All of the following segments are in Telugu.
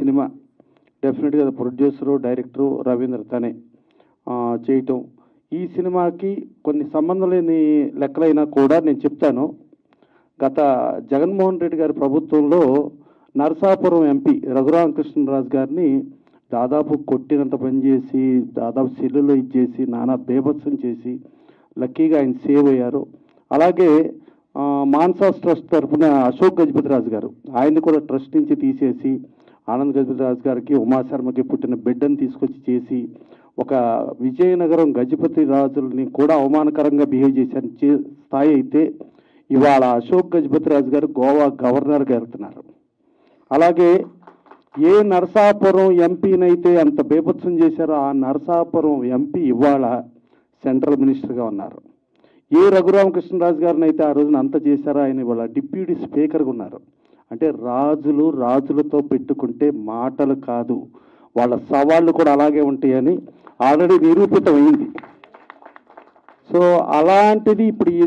సినిమా డెఫినెట్గా ప్రొడ్యూసరు డైరెక్టరు రవీంద్ర తనే చేయటం. ఈ సినిమాకి కొన్ని సంబంధం లేని లెక్కలైనా కూడా నేను చెప్తాను. గత జగన్మోహన్ రెడ్డి గారి ప్రభుత్వంలో నరసాపురం ఎంపీ రఘురామకృష్ణరాజు గారిని దాదాపు కొట్టినంత పనిచేసి, దాదాపు సెల్లులో ఇచ్చేసి, నానా బేభత్సం చేసి లక్కీగా ఆయన సేవ్ అయ్యారు. అలాగే మాన్సాస్ ట్రస్ట్ తరఫున అశోక్ గజపతిరాజు గారు, ఆయన్ని కూడా ట్రస్ట్ నుంచి తీసేసి ఆనంద్ గజపతిరాజు గారికి, ఉమాశర్మకి పుట్టిన బిడ్డను తీసుకొచ్చి చేసి ఒక విజయనగరం గజపతి రాజుల్ని కూడా అవమానకరంగా బిహేవ్ చేశారు స్థాయి అయితే ఇవాళ అశోక్ గజపతిరాజు గారు గోవా గవర్నర్గా వెళ్తున్నారు. అలాగే ఏ నరసాపురం ఎంపీనైతే అంత బేభత్సం చేశారో ఆ నరసాపురం ఎంపీ ఇవాళ సెంట్రల్ మినిస్టర్గా ఉన్నారు. ఏ రఘురామకృష్ణరాజు గారిని అయితే ఆ రోజున అంత చేశారో ఆయన ఇవాళ డిప్యూటీ స్పీకర్గా ఉన్నారు. అంటే రాజులు రాజులతో పెట్టుకుంటే మాటలు కాదు, వాళ్ళ సవాళ్ళు కూడా అలాగే ఉంటాయని ఆల్రెడీ నిరూపితమైంది. సో అలాంటిది ఇప్పుడు ఈ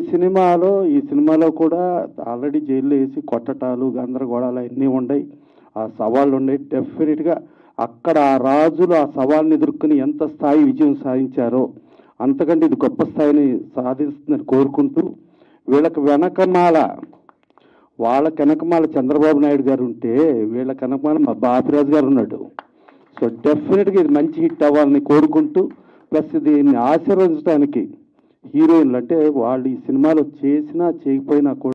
సినిమాలో కూడా ఆల్రెడీ జైల్లో వేసి కొట్టటాలు, గందరగోళాలు అన్నీ ఉన్నాయి, ఆ సవాళ్ళు ఉన్నాయి. డెఫినెట్గా అక్కడ ఆ రాజులు ఆ సవాళ్ళని ఎదుర్కొని ఎంత స్థాయి విజయం సాధించారో అంతకంటే ఇది గొప్ప స్థాయిని సాధిస్తుందని కోరుకుంటూ, వీళ్ళకి వెనకమాల చంద్రబాబు నాయుడు గారు ఉంటే వీళ్ళ వెనకమాల మా బాపిరాజు గారు ఉన్నాడు. సో డెఫినెట్గా ఇది మంచి హిట్ అవ్వాలని కోరుకుంటూ, ప్లస్ దీన్ని ఆశీర్వదించడానికి హీరోయిన్లు అంటే వాళ్ళు ఈ సినిమాలో చేసినా చేయకపోయినా కూడా